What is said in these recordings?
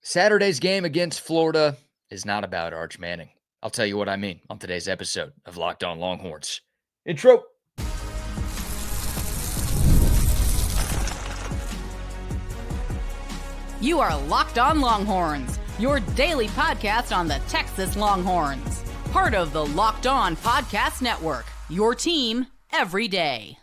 Saturday's game against Florida is not about Arch Manning. I'll tell you what I mean on today's episode of Locked On Longhorns. Intro. You are Locked On Longhorns, your daily podcast on the Texas Longhorns. Part of the Locked On Podcast Network, your team every day.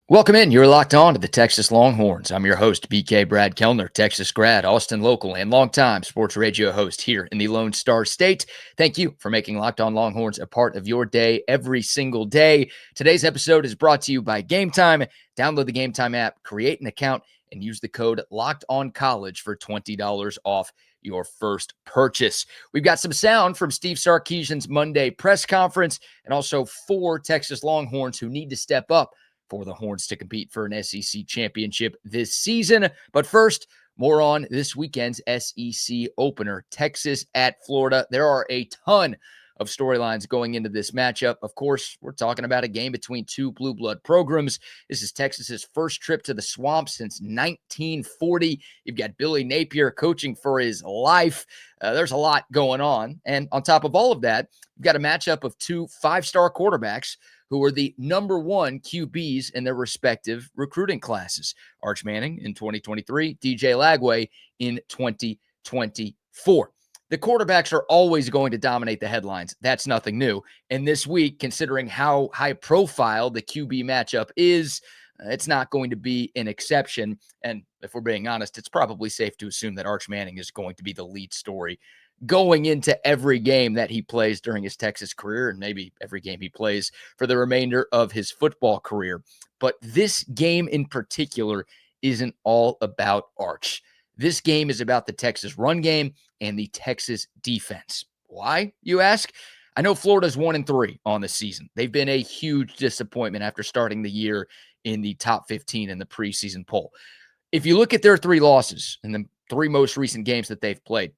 Welcome in. You're locked on to the Texas Longhorns. I'm your host, BK Brad Kellner, Texas grad, Austin local, and longtime sports radio host here in the Lone Star State. Thank you for making Locked On Longhorns a part of your day every single day. Today's episode is brought to you by Game Time. Download the Game Time app, create an account, and use the code LOCKEDONCollege for $20 off your first purchase. We've got some sound from Steve Sarkisian's Monday press conference and also 4 Texas Longhorns who need to step up for the Horns to compete for an SEC championship this season. But first, more on this weekend's SEC opener, Texas at Florida. There are a ton of storylines going into this matchup. Of course, we're talking about a game between two blue blood programs. This is Texas's first trip to the swamp since 1940. You've got Billy Napier coaching for his life. There's a lot going on. And on top of all of that, you've got a matchup of two 5-star quarterbacks who are the number one QBs in their respective recruiting classes. Arch Manning in 2023, DJ Lagway in 2024. The quarterbacks are always going to dominate the headlines. That's nothing new. And this week, considering how high profile the QB matchup is, it's not going to be an exception. And if we're being honest, it's probably safe to assume that Arch Manning is going to be the lead story going into every game that he plays during his Texas career, and maybe every game he plays for the remainder of his football career. But this game in particular isn't all about Arch. This game is about the Texas run game and the Texas defense. Why, you ask? I know Florida's 1-3 on the season. They've been a huge disappointment after starting the year in the top 15 in the preseason poll. If you look at their 3 losses in the 3 most recent games that they've played,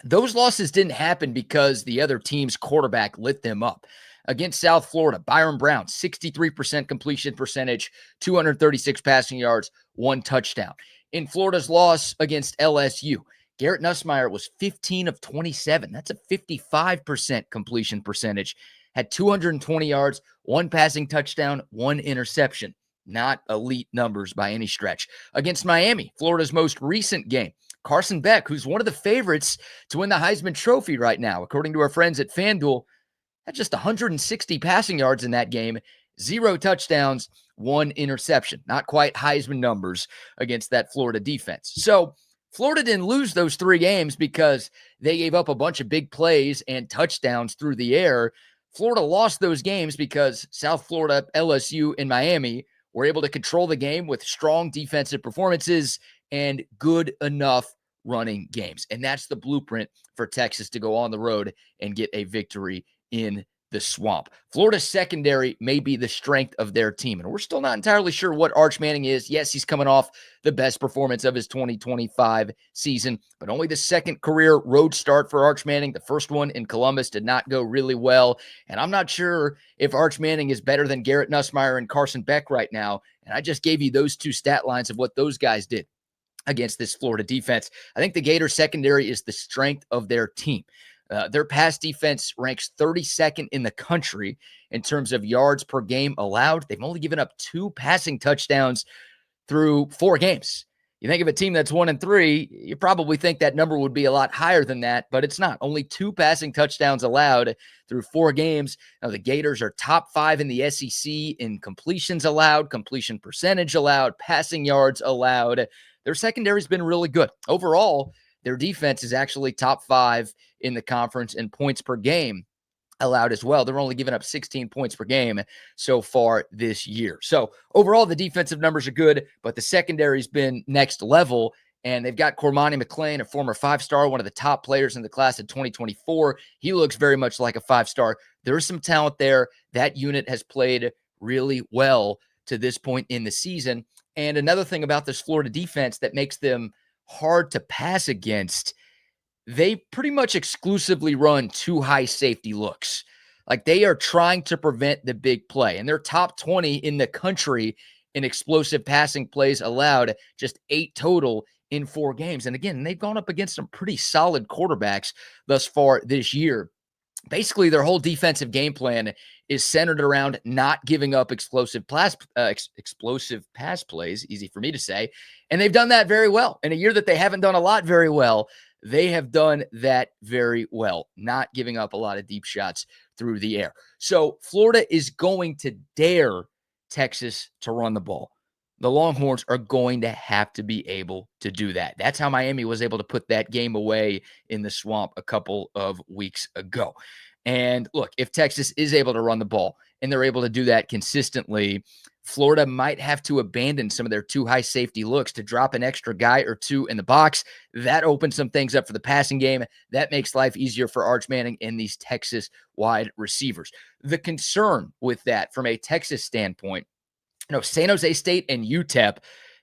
those losses didn't happen because the other team's quarterback lit them up. Against South Florida, Byron Brown, 63% completion percentage, 236 passing yards, 1 touchdown. In Florida's loss against LSU, Garrett Nussmeier was 15 of 27. That's a 55% completion percentage. Had 220 yards, 1 passing touchdown, 1 interception. Not elite numbers by any stretch. Against Miami, Florida's most recent game, Carson Beck, who's one of the favorites to win the Heisman Trophy right now, according to our friends at FanDuel, had just 160 passing yards in that game, 0 touchdowns, 1 interception. Not quite Heisman numbers against that Florida defense. So Florida didn't lose those 3 games because they gave up a bunch of big plays and touchdowns through the air. Florida lost those games because South Florida, LSU, and Miami were able to control the game with strong defensive performances and good enough running games. And that's the blueprint for Texas to go on the road and get a victory in the swamp. Florida's secondary may be the strength of their team, and we're still not entirely sure what Arch Manning is. Yes, he's coming off the best performance of his 2025 season, but only the second career road start for Arch Manning. The first one in Columbus did not go really well, and I'm not sure if Arch Manning is better than Garrett Nussmeier and Carson Beck right now, and I just gave you those 2 stat lines of what those guys did against this Florida defense. I think the Gators secondary is the strength of their team. Their pass defense ranks 32nd in the country in terms of yards per game allowed. They've only given up 2 passing touchdowns through 4 games. You think of a team that's 1-3, you probably think that number would be a lot higher than that, but it's not. Only 2 passing touchdowns allowed through 4 games. Now, the Gators are top 5 in the SEC in completions allowed, completion percentage allowed, passing yards allowed. Their secondary's been really good. Overall, their defense is actually top 5 in the conference in points per game allowed as well. They're only giving up 16 points per game so far this year. So overall, the defensive numbers are good, but the secondary's been next level. And they've got Cormani McClain, a former 5-star, one of the top players in the class of 2024. He looks very much like a 5-star. There's some talent there. That unit has played really well to this point in the season. And another thing about this Florida defense that makes them hard to pass against, they pretty much exclusively run 2 high safety looks. Like, they are trying to prevent the big play. And they're top 20 in the country in explosive passing plays allowed, just 8 total in 4 games. And again, they've gone up against some pretty solid quarterbacks thus far this year. Basically, their whole defensive game plan is centered around not giving up explosive pass plays, easy for me to say. And they've done that very well. In a year that they haven't done a lot very well, they have done that very well, not giving up a lot of deep shots through the air. So Florida is going to dare Texas to run the ball. The Longhorns are going to have to be able to do that. That's how Miami was able to put that game away in the swamp a couple of weeks ago. And look, if Texas is able to run the ball and they're able to do that consistently, Florida might have to abandon some of their too high safety looks to drop an extra guy or two in the box. That opens some things up for the passing game. That makes life easier for Arch Manning and these Texas wide receivers. The concern with that from a Texas standpoint, San Jose State and UTEP,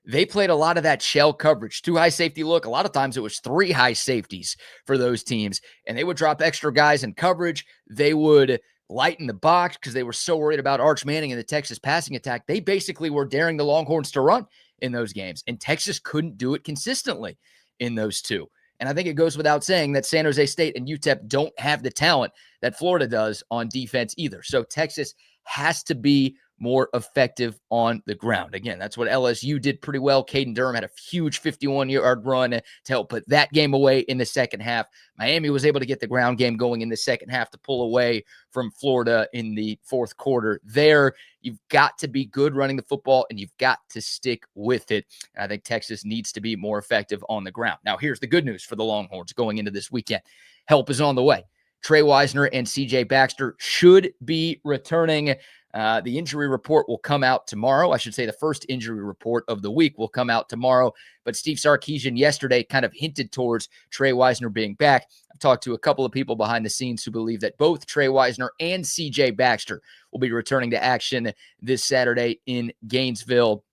they played a lot of that shell coverage, too high safety look. A lot of times it was 3 high safeties for those teams, and they would drop extra guys in coverage. They would lighten the box because they were so worried about Arch Manning and the Texas passing attack. They basically were daring the Longhorns to run in those games, and Texas couldn't do it consistently in those 2. And I think it goes without saying that San Jose State and UTEP don't have the talent that Florida does on defense either. So Texas has to be more effective on the ground. Again, that's what LSU did pretty well. Caden Durham had a huge 51-yard run to help put that game away in the second half. Miami was able to get the ground game going in the second half to pull away from Florida in the fourth quarter. There, you've got to be good running the football, and you've got to stick with it. And I think Texas needs to be more effective on the ground. Now, here's the good news for the Longhorns going into this weekend. Help is on the way. Trey Wisner and CJ Baxter should be returning. The injury report will come out tomorrow. I should say the first injury report of the week will come out tomorrow. But Steve Sarkisian yesterday kind of hinted towards Trey Wisner being back. I've talked to a couple of people behind the scenes who believe that both Trey Wisner and CJ Baxter will be returning to action this Saturday in Gainesville.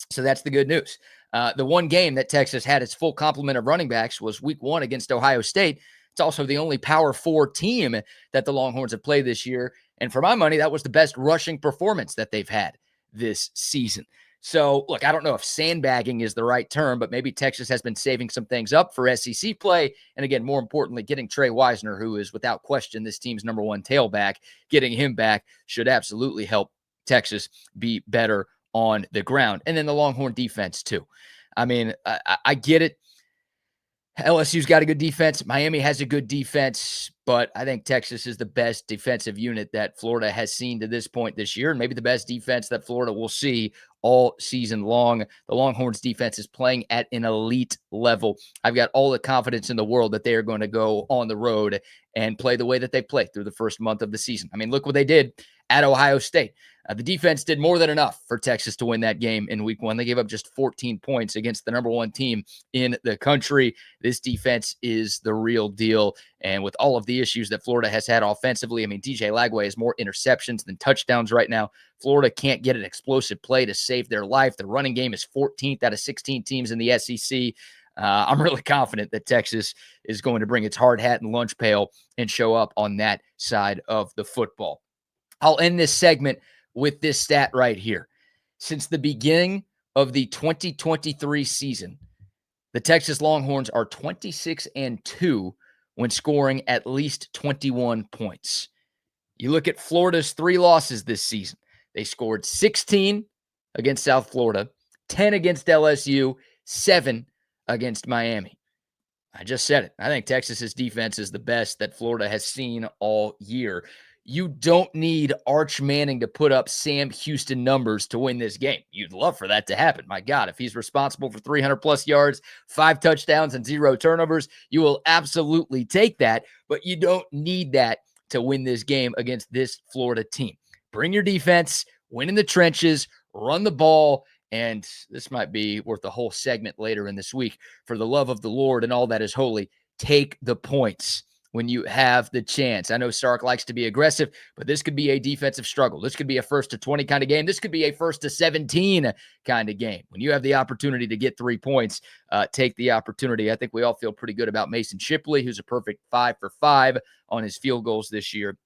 So that's the good news. The one game that Texas had its full complement of running backs was week 1 against Ohio State. It's also the only Power 4 team that the Longhorns have played this year. And for my money, that was the best rushing performance that they've had this season. So, look, I don't know if sandbagging is the right term, but maybe Texas has been saving some things up for SEC play. And again, more importantly, getting Trey Wisner, who is without question this team's number 1 tailback, getting him back should absolutely help Texas be better on the ground. And then the Longhorn defense, too. I mean, I get it. LSU's got a good defense. Miami has a good defense, but I think Texas is the best defensive unit that Florida has seen to this point this year, and maybe the best defense that Florida will see all season long. The Longhorns defense is playing at an elite level. I've got all the confidence in the world that they are going to go on the road and play the way that they played through the first month of the season. I mean, look what they did at Ohio State. The defense did more than enough for Texas to win that game in week 1. They gave up just 14 points against the number 1 team in the country. This defense is the real deal. And with all of the issues that Florida has had offensively, I mean, DJ Lagway has more interceptions than touchdowns right now. Florida can't get an explosive play to save their life. The running game is 14th out of 16 teams in the SEC. I'm really confident that Texas is going to bring its hard hat and lunch pail and show up on that side of the football. I'll end this segment with this stat right here. Since the beginning of the 2023 season, the Texas Longhorns are 26-2 when scoring at least 21 points. You look at Florida's 3 losses this season. They scored 16 against South Florida, 10 against LSU, 7 against Miami. I just said it. I think Texas's defense is the best that Florida has seen all year. You don't need Arch Manning to put up Sam Houston numbers to win this game. You'd love for that to happen. My God, if he's responsible for 300-plus yards, 5 touchdowns, and 0 turnovers, you will absolutely take that. But you don't need that to win this game against this Florida team. Bring your defense, win in the trenches, run the ball, and this might be worth a whole segment later in this week. For the love of the Lord and all that is holy, take the points when you have the chance. I know Sark likes to be aggressive, but this could be a defensive struggle. This could be a 1st-to-20 kind of game. This could be a 1st-to-17 kind of game. When you have the opportunity to get 3 points, take the opportunity. I think we all feel pretty good about Mason Shipley, who's a perfect 5 for 5 on his field goals this year.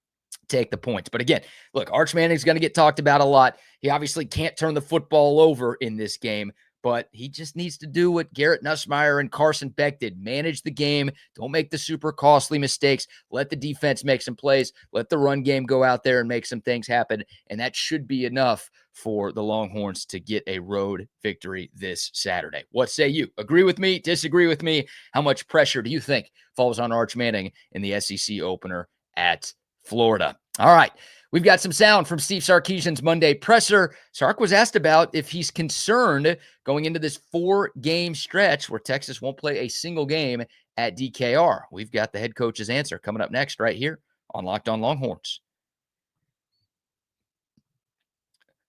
Take the points. But again, look, Arch Manning's going to get talked about a lot. He obviously can't turn the football over in this game, but he just needs to do what Garrett Nussmeier and Carson Beck did. Manage the game. Don't make the super costly mistakes. Let the defense make some plays. Let the run game go out there and make some things happen. And that should be enough for the Longhorns to get a road victory this Saturday. What say you? Agree with me? Disagree with me? How much pressure do you think falls on Arch Manning in the SEC opener at Florida? All right. We've got some sound from Steve Sarkisian's Monday presser. Sark was asked about if he's concerned going into this 4-game stretch where Texas won't play a single game at DKR. We've got the head coach's answer coming up next right here on Locked On Longhorns.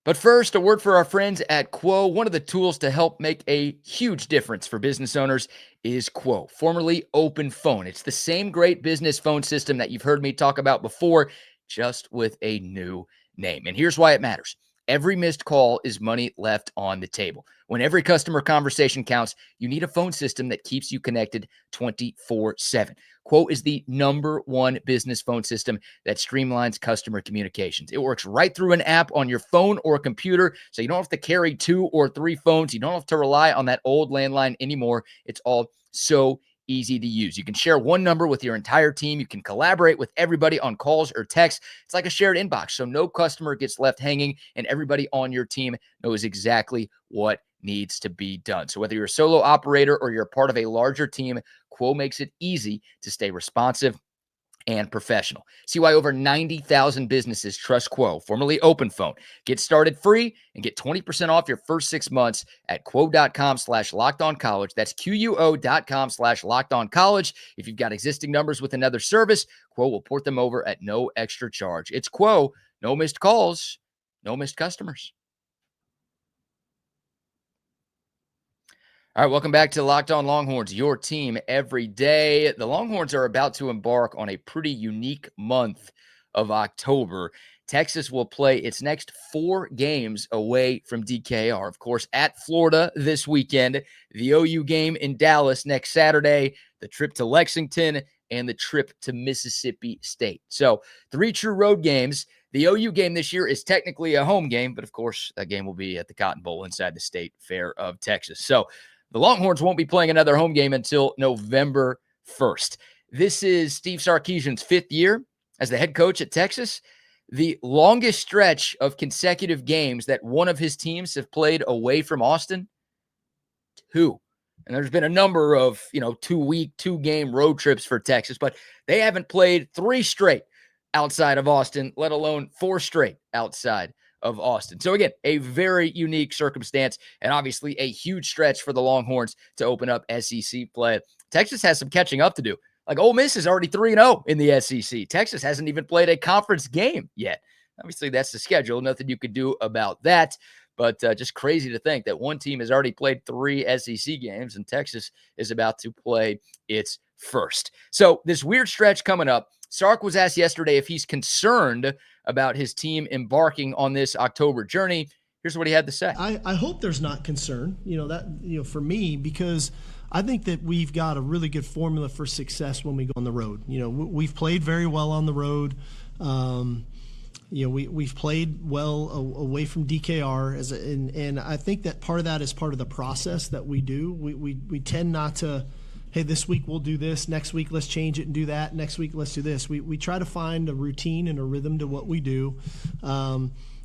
But first, a word for our friends at Quo. One of the tools to help make a huge difference for business owners is Quo, formerly Open Phone. It's the same great business phone system that you've heard me talk about before, just with a new name. And here's why it matters. Every missed call is money left on the table. When every customer conversation counts, you need a phone system that keeps you connected 24/7. Quo is the #1 business phone system that streamlines customer communications. It works right through an app on your phone or a computer, so you don't have to carry 2 or 3 phones. You don't have to rely on that old landline anymore. It's all so easy to use. You can share one number with your entire team. You can collaborate with everybody on calls or texts. It's like a shared inbox, so no customer gets left hanging, and everybody on your team knows exactly what needs to be done. So whether you're a solo operator or you're a part of a larger team, Quo makes it easy to stay responsive and professional. See why over 90,000 businesses trust Quo, formerly Open Phone. Get started free and get 20% off your first 6 months at quo.com/lockedoncollege. That's QUO.com/lockedoncollege. If you've got existing numbers with another service, Quo will port them over at no extra charge. It's Quo. No missed calls, no missed customers. All right, welcome back to Locked On Longhorns, your team every day. The Longhorns are about to embark on a pretty unique month of October. Texas will play its next 4 games away from DKR. Of course, at Florida this weekend, the OU game in Dallas next Saturday, the trip to Lexington, and the trip to Mississippi State. So 3 true road games. The OU game this year is technically a home game, but of course, that game will be at the Cotton Bowl inside the State Fair of Texas. So the Longhorns won't be playing another home game until November 1st. This is Steve Sarkisian's 5th year as the head coach at Texas. The longest stretch of consecutive games that one of his teams have played away from Austin, 2. And there's been a number of, 2-week, 2-game road trips for Texas, but they haven't played 3 straight outside of Austin, let alone 4 straight outside of Austin. So again, a very unique circumstance and obviously a huge stretch for the Longhorns to open up SEC play. Texas has some catching up to do. Like Ole Miss is already 3-0 in the SEC. Texas hasn't even played a conference game yet. Obviously, that's the schedule. Nothing you could do about that. But just crazy to think that one team has already played 3 SEC games and Texas is about to play its first. So this weird stretch coming up. Sark was asked yesterday if he's concerned about his team embarking on this October journey. Here's what he had to say. I hope there's not concern, for me, because I think that we've got a really good formula for success when we go on the road. We've played very well on the road. We've played well away from DKR, and I think that part of that is part of the process that we do. We tend not to, hey, this week we'll do this, next week let's change it and do that, next week let's do this. We try to find a routine and a rhythm to what we do.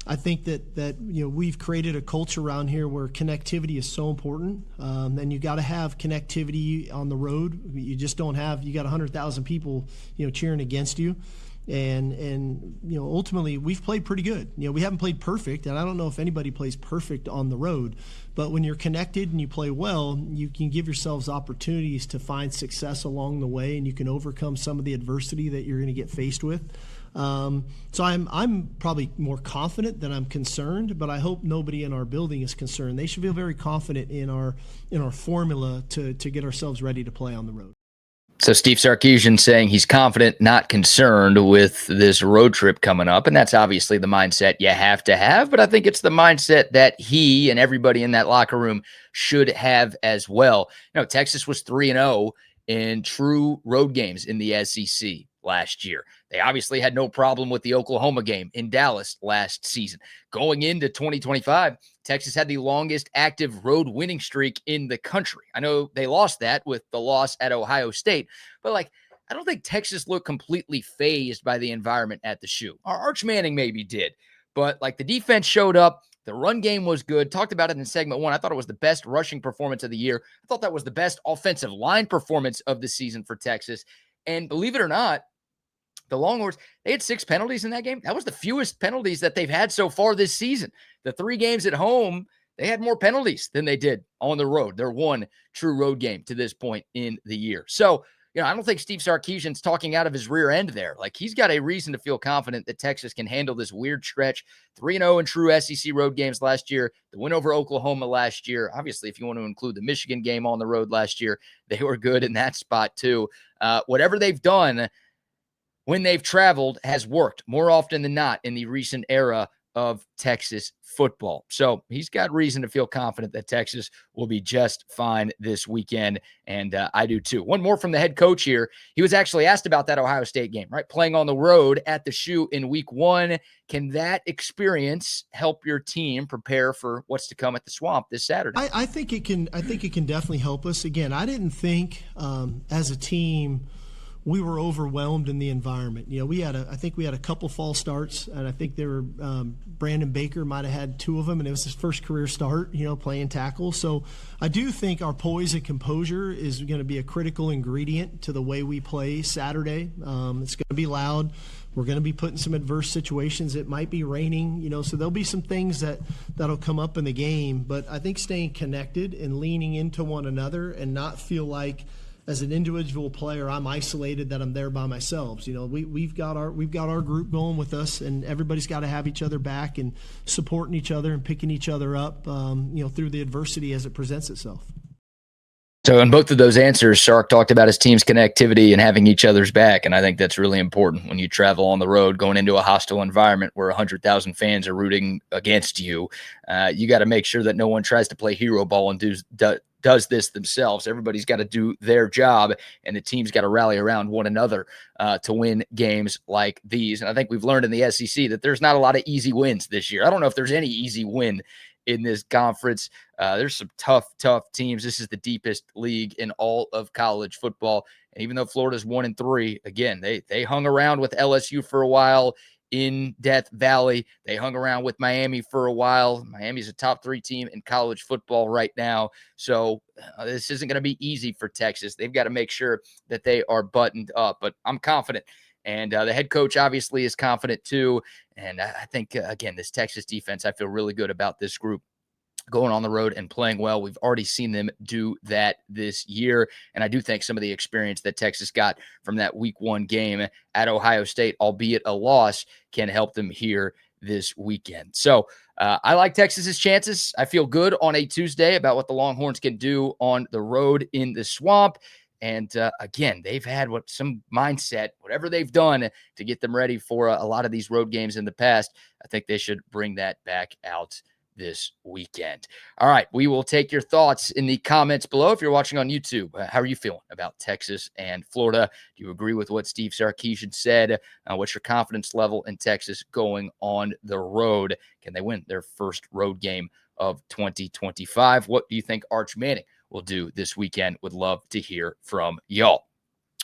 I think that we've created a culture around here where connectivity is so important, and you got to have connectivity on the road. You just don't have. You got 100,000 people cheering against you. And ultimately we've played pretty good. We haven't played perfect, and I don't know if anybody plays perfect on the road, but when you're connected and you play well, you can give yourselves opportunities to find success along the way, and you can overcome some of the adversity that you're going to get faced with. So I'm probably more confident than I'm concerned, but I hope nobody in our building is concerned. They should feel very confident in our formula to get ourselves ready to play on the road. So Steve Sarkisian saying he's confident, not concerned with this road trip coming up. And that's obviously the mindset you have to have. But I think it's the mindset that he and everybody in that locker room should have as well. Texas was 3-0 in true road games in the SEC last year. They obviously had no problem with the Oklahoma game in Dallas last season. Going into 2025, Texas had the longest active road winning streak in the country. I know they lost that with the loss at Ohio State, but I don't think Texas looked completely phased by the environment at the shoe. Arch Manning maybe did, but the defense showed up. The run game was good. Talked about it in segment 1. I thought it was the best rushing performance of the year. I thought that was the best offensive line performance of the season for Texas. And believe it or not, the Longhorns, they had 6 penalties in that game. That was the fewest penalties that they've had so far this season. The 3 games at home, they had more penalties than they did on the road. Their one true road game to this point in the year. So, I don't think Steve Sarkisian's talking out of his rear end there. He's got a reason to feel confident that Texas can handle this weird stretch. 3-0 in true SEC road games last year. The win over Oklahoma last year. Obviously, if you want to include the Michigan game on the road last year, they were good in that spot too. Whatever they've done when they've traveled has worked more often than not in the recent era of Texas football. So he's got reason to feel confident that Texas will be just fine this weekend, and I do too. One more from the head coach here. He was actually asked about that Ohio State game, right? Playing on the road at the Shoe in week 1. Can that experience help your team prepare for what's to come at the Swamp this Saturday? I think it can. I think it can definitely help us. Again, I didn't think as a team we were overwhelmed in the environment. I think we had a couple false starts, and I think they were Brandon Baker might have had 2 of them, and it was his first career start, playing tackle. So I do think our poise and composure is going to be a critical ingredient to the way we play Saturday. It's going to be loud. We're going to be put in some adverse situations. It might be raining, so there'll be some things that'll come up in the game. But I think staying connected and leaning into one another and not feel like, as an individual player, I'm isolated, that I'm there by myself. We've got our group going with us, and everybody's got to have each other back and supporting each other and picking each other up, through the adversity as it presents itself. So in both of those answers, Sark talked about his team's connectivity and having each other's back, and I think that's really important when you travel on the road, going into a hostile environment where 100,000 fans are rooting against you. You got to make sure that no one tries to play hero ball and does this themselves. Everybody's got to do their job, and the team's got to rally around one another to win games like these. And I think we've learned in the SEC that there's not a lot of easy wins this year. I don't know if there's any easy win in this conference. There's some tough teams. This is the deepest league in all of college football. And even though Florida's 1-3, again, they hung around with LSU for a while in Death Valley. They hung around with Miami for a while. Miami's a top 3 team in college football right now. So this isn't going to be easy for Texas. They've got to make sure that they are buttoned up, but I'm confident. And the head coach obviously is confident too. And I think, again, this Texas defense, I feel really good about this group going on the road and playing well. We've already seen them do that this year. And I do think some of the experience that Texas got from that week 1 game at Ohio State, albeit a loss, can help them here this weekend. So I like Texas's chances. I feel good on a Tuesday about what the Longhorns can do on the road in the Swamp. And again, they've had some mindset, whatever they've done to get them ready for a lot of these road games in the past. I think they should bring that back out this weekend. All right, we will take your thoughts in the comments below. If you're watching on YouTube, how are you feeling about Texas and Florida? Do you agree with what Steve Sarkisian said? What's your confidence level in Texas going on the road? Can they win their first road game of 2025? What do you think Arch Manning will do this weekend? Would love to hear from y'all.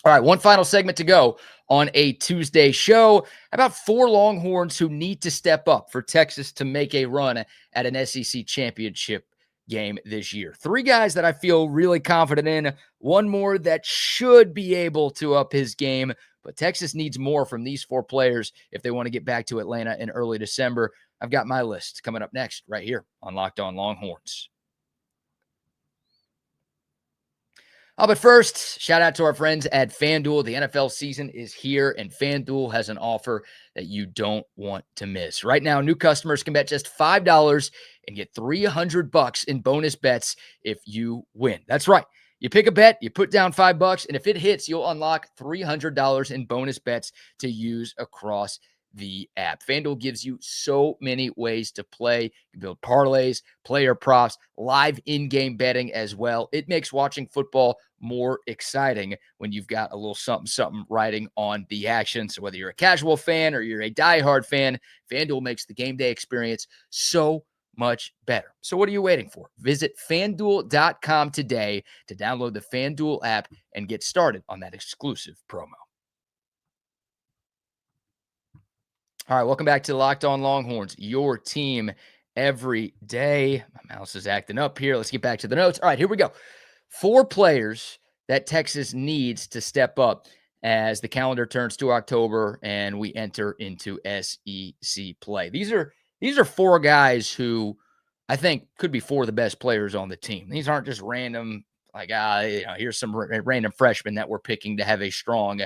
All right, one final segment to go on a Tuesday show about 4 Longhorns who need to step up for Texas to make a run at an SEC championship game this year. 3 guys that I feel really confident in, 1 more that should be able to up his game, but Texas needs more from these 4 players if they want to get back to Atlanta in early December. I've got my list coming up next right here on Locked On Longhorns. But first, shout out to our friends at FanDuel. The NFL season is here, and FanDuel has an offer that you don't want to miss. Right now, new customers can bet just $5 and get $300 in bonus bets if you win. That's right. You pick a bet, you put down $5, and if it hits, you'll unlock $300 in bonus bets to use across the app. FanDuel gives you so many ways to play. You build parlays, player props, live in-game betting as well. It makes watching football more exciting when you've got a little something riding on the action. So whether you're a casual fan or you're a diehard fan, FanDuel makes the game day experience so much better. So what are you waiting for? Visit FanDuel.com today to download the FanDuel app and get started on that exclusive promo. All right, welcome back to the Locked On Longhorns, your team every day. My mouse is acting up here. Let's get back to the notes. All right, here we go. 4 players that Texas needs to step up as the calendar turns to October and we enter into SEC play. These are 4 guys who I think could be 4 of the best players on the team. These aren't just random, like, here's some random freshmen that we're picking to have a strong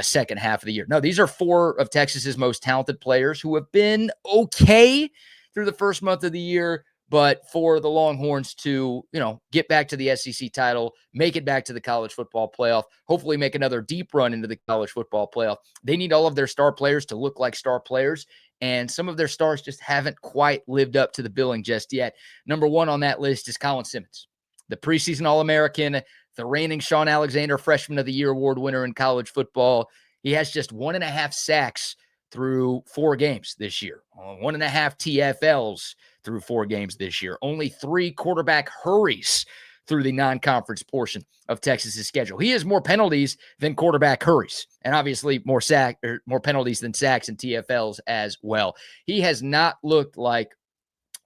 second half of the year. No, these are 4 of Texas's most talented players who have been okay through the first month of the year. But for the Longhorns to, get back to the SEC title, make it back to the college football playoff, hopefully make another deep run into the college football playoff, they need all of their star players to look like star players. And some of their stars just haven't quite lived up to the billing just yet. Number 1 on that list is Colin Simmons, the preseason All-American, the reigning Sean Alexander Freshman of the Year award winner in college football. He has just 1.5 sacks through 4 games this year, 1.5 TFLs through 4 games this year, only 3 quarterback hurries through the non-conference portion of Texas's schedule. He has more penalties than quarterback hurries, and obviously more penalties than sacks and TFLs as well. He has not looked like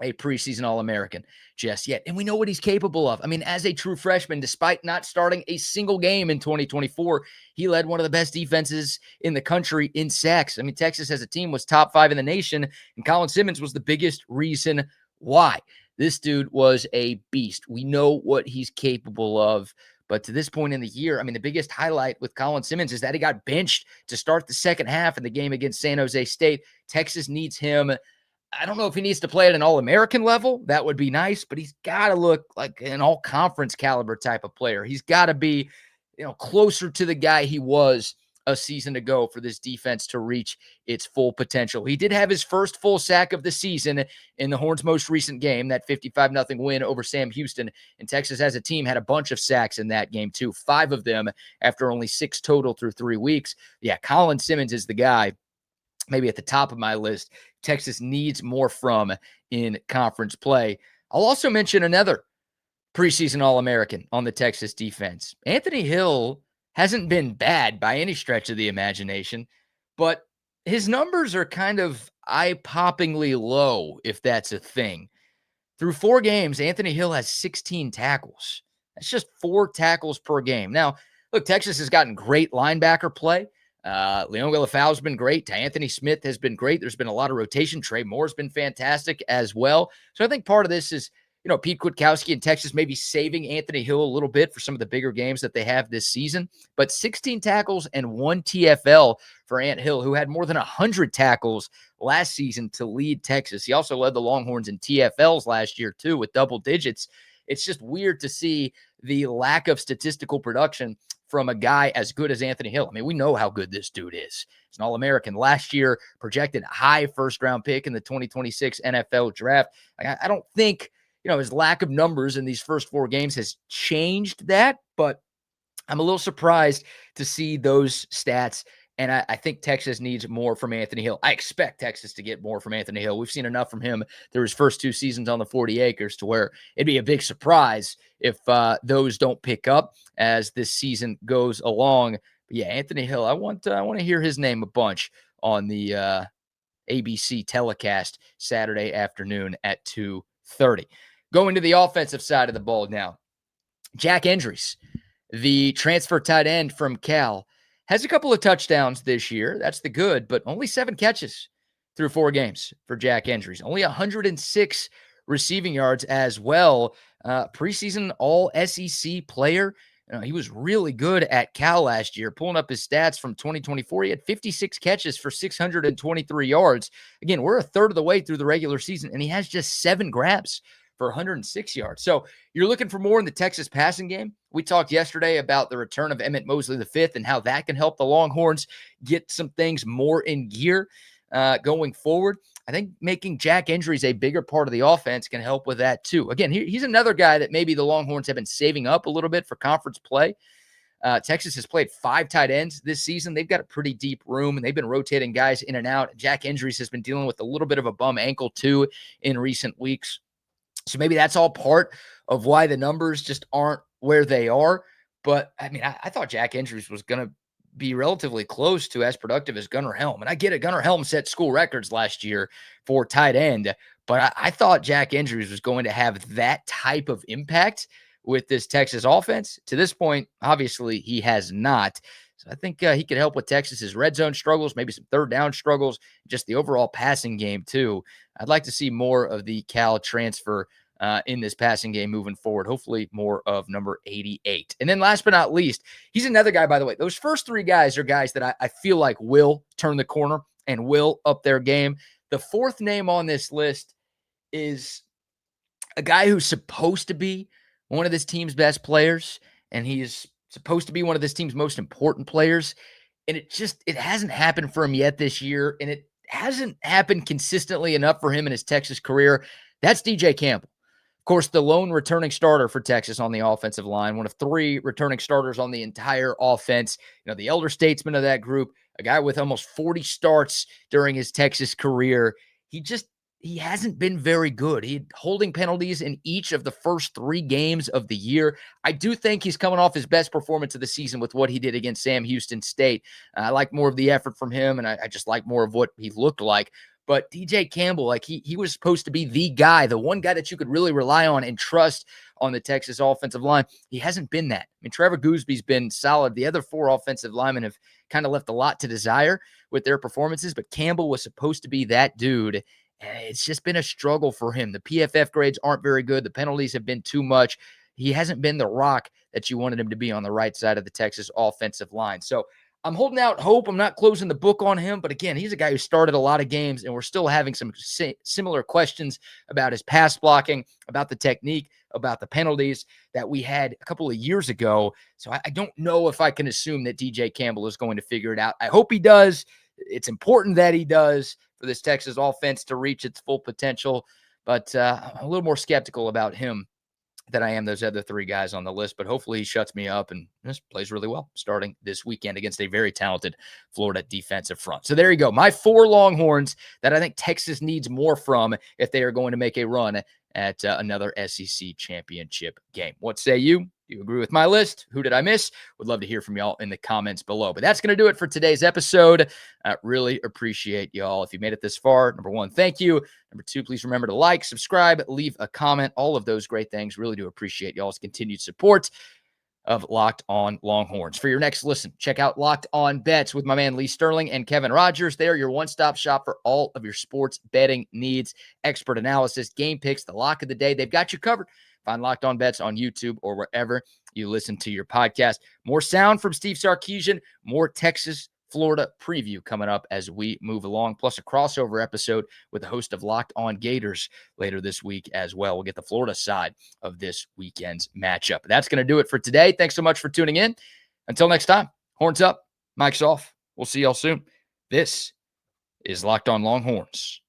a preseason All-American just yet. And we know what he's capable of. I mean, as a true freshman, despite not starting a single game in 2024, he led one of the best defenses in the country in sacks. I mean, Texas as a team was top 5 in the nation, and Colin Simmons was the biggest reason why. This dude was a beast. We know what he's capable of. But to this point in the year, I mean, the biggest highlight with Colin Simmons is that he got benched to start the second half in the game against San Jose State. Texas needs him. I don't know if he needs to play at an All-American level. That would be nice, but he's got to look like an all-conference caliber type of player. He's got to be, closer to the guy he was a season ago for this defense to reach its full potential. He did have his first full sack of the season in the Horns' most recent game, that 55-0 win over Sam Houston. And Texas as a team had a bunch of sacks in that game too, 5 of them after only 6 total through 3 weeks. Yeah, Colin Simmons is the guy, maybe at the top of my list, Texas needs more from in conference play. I'll also mention another preseason All-American on the Texas defense. Anthony Hill hasn't been bad by any stretch of the imagination, but his numbers are kind of eye-poppingly low, if that's a thing. Through 4 games, Anthony Hill has 16 tackles. That's just 4 tackles per game. Now, look, Texas has gotten great linebacker play. Leon Galafau's been great. Anthony Smith has been great. There's been a lot of rotation. Trey Moore's been fantastic as well. So I think part of this is, Pete Kwiatkowski and Texas maybe saving Anthony Hill a little bit for some of the bigger games that they have this season. But 16 tackles and 1 TFL for Ant Hill, who had more than 100 tackles last season to lead Texas. He also led the Longhorns in TFLs last year too, with double digits. It's just weird to see the lack of statistical production from a guy as good as Anthony Hill. I mean, we know how good this dude is. He's an All-American last year, projected high first-round pick in the 2026 NFL draft. I don't think, his lack of numbers in these first 4 games has changed that, but I'm a little surprised to see those stats. And I think Texas needs more from Anthony Hill. I expect Texas to get more from Anthony Hill. We've seen enough from him through his first 2 seasons on the 40 acres to where it'd be a big surprise if those don't pick up as this season goes along. But yeah, Anthony Hill, I want to hear his name a bunch on the ABC telecast Saturday afternoon at 2:30. Going to the offensive side of the ball now. Jack Endries, the transfer tight end from Cal, has a couple of touchdowns this year. That's the good, but only 7 catches through 4 games for Jack Endries. Only 106 receiving yards as well. Preseason All-SEC player. He was really good at Cal last year. Pulling up his stats from 2024, he had 56 catches for 623 yards. Again, we're a third of the way through the regular season, and he has just 7 grabs for 106 yards. So you're looking for more in the Texas passing game. We talked yesterday about the return of Emmett Mosley V and how that can help the Longhorns get some things more in gear going forward. I think making Jack Endries a bigger part of the offense can help with that too. Again, he's another guy that maybe the Longhorns have been saving up a little bit for conference play. Texas has played 5 tight ends this season. They've got a pretty deep room, and they've been rotating guys in and out. Jack Injuries has been dealing with a little bit of a bum ankle, too, in recent weeks. So maybe that's all part of why the numbers just aren't where they are. But, I mean, I thought Jack Injuries was going to be relatively close to as productive as Gunnar Helm. And I get it. Gunnar Helm set school records last year for tight end. But I thought Jack Injuries was going to have that type of impact with this Texas offense. To this point, obviously, he has not. So I think he could help with Texas's red zone struggles, maybe some third down struggles, just the overall passing game, too. I'd like to see more of the Cal transfer in this passing game moving forward. Hopefully more of number 88. And then last but not least, he's another guy, by the way. Those first 3 guys are guys that I feel like will turn the corner and will up their game. The 4th name on this list is a guy who's supposed to be one of this team's best players, and he is supposed to be one of this team's most important players. And it hasn't happened for him yet this year, and it hasn't happened consistently enough for him in his Texas career. That's DJ Campbell. Of course, the lone returning starter for Texas on the offensive line, one of 3 returning starters on the entire offense. The elder statesman of that group, a guy with almost 40 starts during his Texas career. He hasn't been very good. He had holding penalties in each of the first 3 games of the year. I do think he's coming off his best performance of the season with what he did against Sam Houston State. I like more of the effort from him, and I just like more of what he looked like. But DJ Campbell, like he was supposed to be the guy, the one guy that you could really rely on and trust on the Texas offensive line. He hasn't been that. I mean, Trevor Goosby's been solid. The other 4 offensive linemen have kind of left a lot to desire with their performances, but Campbell was supposed to be that dude. It's just been a struggle for him. The PFF grades aren't very good. The penalties have been too much. He hasn't been the rock that you wanted him to be on the right side of the Texas offensive line. So I'm holding out hope. I'm not closing the book on him. But again, he's a guy who started a lot of games, and we're still having some similar questions about his pass blocking, about the technique, about the penalties that we had a couple of years ago. So I don't know if I can assume that DJ Campbell is going to figure it out. I hope he does. It's important that he does for this Texas offense to reach its full potential. But I'm a little more skeptical about him than I am those other 3 guys on the list. But hopefully he shuts me up and just plays really well starting this weekend against a very talented Florida defensive front. So there you go. My 4 Longhorns that I think Texas needs more from if they are going to make a run at another SEC championship game. What say you? Do you agree with my list? Who did I miss? Would love to hear from y'all in the comments below. But that's going to do it for today's episode. Really appreciate y'all. If you made it this far, number 1, thank you. Number 2, please remember to like, subscribe, leave a comment. All of those great things. Really do appreciate y'all's continued support of Locked On Longhorns. For your next listen, check out Locked On Bets with my man Lee Sterling and Kevin Rogers. They are your one-stop shop for all of your sports betting needs, expert analysis, game picks, the lock of the day. They've got you covered. Find Locked On Bets on YouTube or wherever you listen to your podcast. More sound from Steve Sarkisian, more Texas, Florida preview coming up as we move along, plus a crossover episode with the host of Locked On Gators later this week as well. We'll get the Florida side of this weekend's matchup. That's going to do it for today. Thanks so much for tuning in. Until next time, horns up, mics off. We'll see y'all soon. This is Locked On Longhorns.